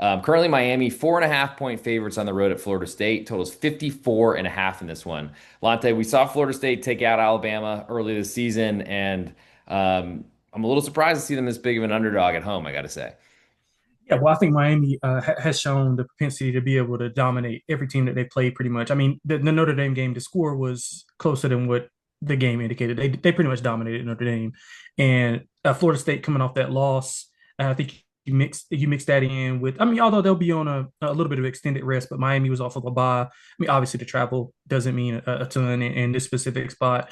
Currently, Miami 4.5 point favorites on the road at Florida State. Totals 54.5 in this one. Lante, we saw Florida State take out Alabama early this season, and I'm a little surprised to see them this big of an underdog at home, I got to say. Yeah, well, I think Miami has shown the propensity to be able to dominate every team that they play pretty much. I mean, the Notre Dame game, the score was closer than what the game indicated. They pretty much dominated Notre Dame. And Florida State coming off that loss, I think you mix that in with, I mean, although they'll be on a little bit of extended rest, but Miami was off of a bye. I mean, obviously the travel doesn't mean a ton in this specific spot.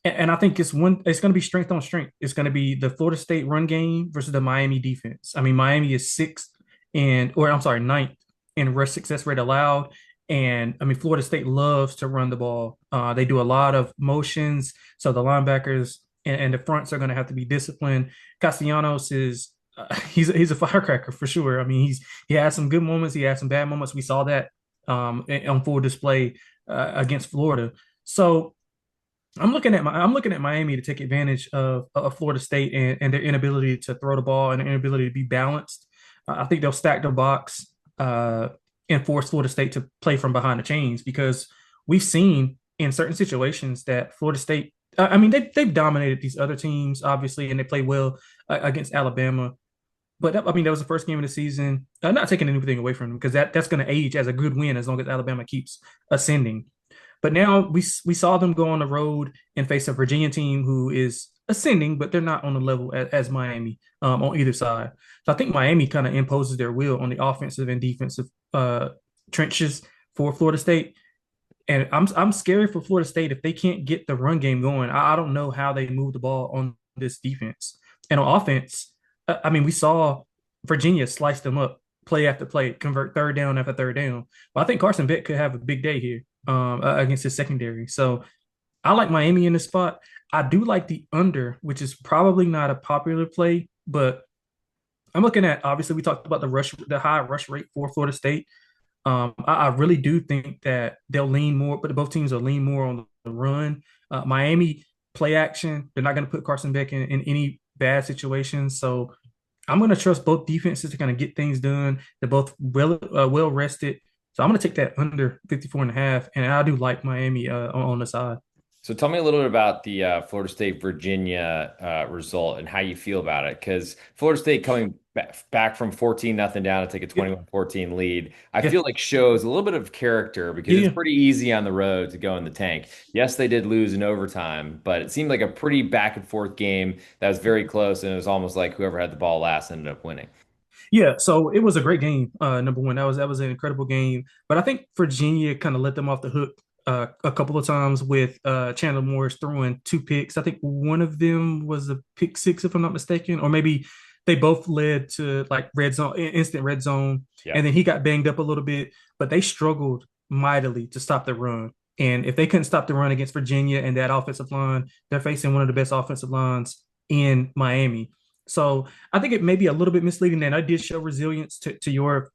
And I think it's going to be strength on strength. It's going to be the Florida State run game versus the Miami defense. I mean, Miami is sixth or I'm sorry, ninth in rush success rate allowed. And I mean, Florida State loves to run the ball. They do a lot of motions. So the linebackers and the fronts are going to have to be disciplined. Castellanos is he's a firecracker for sure. I mean, he has some good moments. He has some bad moments. We saw that on full display against Florida. So I'm looking at Miami to take advantage of Florida State and their inability to throw the ball and their inability to be balanced. I think they'll stack the box and force Florida State to play from behind the chains because we've seen in certain situations that Florida State. I mean, they've dominated these other teams obviously, and they play well against Alabama. But I mean, that was the first game of the season. I'm not taking anything away from them because that's going to age as a good win as long as Alabama keeps ascending. But now we saw them go on the road and face a Virginia team who is ascending, but they're not on the level as Miami on either side. So I think Miami kind of imposes their will on the offensive and defensive trenches for Florida State. And I'm scary for Florida State if they can't get the run game going. I don't know how they move the ball on this defense. And on offense, I mean, we saw Virginia slice them up play after play, convert third down after third down. But I think Carson Beck could have a big day here against his secondary. So I like Miami in this spot. I do like the under, which is probably not a popular play, but I'm looking at obviously we talked about the high rush rate for Florida State. I really do think that they'll lean more, but both teams will lean more on the run. Miami play action. They're not going to put Carson Beck in any bad situations. So I'm going to trust both defenses to kind of get things done. They're both well rested. So I'm going to take that under 54 and a half. And I do like Miami on the side. So tell me a little bit about the Florida State Virginia result and how you feel about it. Because Florida State coming back from 14-0 down to take a Yeah. 21-14 lead, I Yeah. feel like shows a little bit of character because it's Yeah. pretty easy on the road to go in the tank. Yes, they did lose in overtime, but it seemed like a pretty back and forth game that was very close, and it was almost like whoever had the ball last ended up winning. Yeah, so it was a great game. Number one, that was an incredible game. But I think Virginia kind of let them off the hook a couple of times with Chandler Morris throwing two picks. I think one of them was a pick six, if I'm not mistaken, or maybe they both led to like red zone, instant red zone, Yeah. and then he got banged up a little bit. But they struggled mightily to stop the run. And if they couldn't stop the run against Virginia and that offensive line, they're facing one of the best offensive lines in Miami. So I think it may be a little bit misleading that I did show resilience to your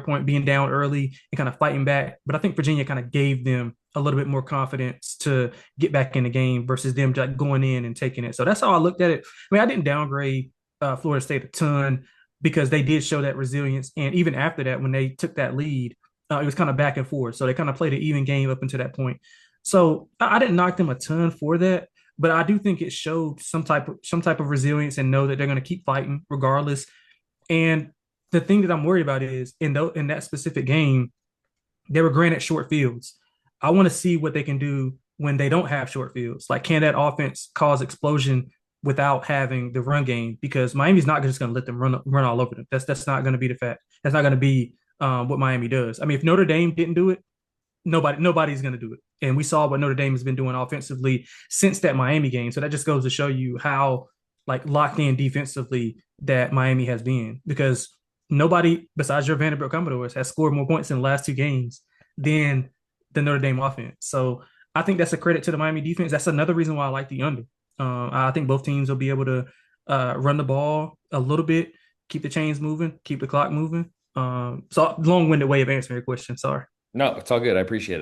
point, being down early and kind of fighting back. But I think Virginia kind of gave them a little bit more confidence to get back in the game versus them just going in and taking it. So that's how I looked at it. I mean, I didn't downgrade Florida State a ton because they did show that resilience. And even after that, when they took that lead, it was kind of back and forth. So they kind of played an even game up until that point. So I didn't knock them a ton for that, but I do think it showed some type of resilience and know that they're going to keep fighting regardless. And the thing that I'm worried about is in that specific game, they were granted short fields. I want to see what they can do when they don't have short fields. Like, can that offense cause explosion without having the run game? Because Miami's not just going to let them run all over them. That's not going to be the fact. That's not going to be what Miami does. I mean, if Notre Dame didn't do it, nobody's going to do it. And we saw what Notre Dame has been doing offensively since that Miami game. So that just goes to show you how like locked in defensively that Miami has been because nobody besides your Vanderbilt Commodores has scored more points in the last two games than the Notre Dame offense. So I think that's a credit to the Miami defense. That's another reason why I like the under. I think both teams will be able to run the ball a little bit, keep the chains moving, keep the clock moving. So long-winded way of answering your question. Sorry. No, it's all good. I appreciate it.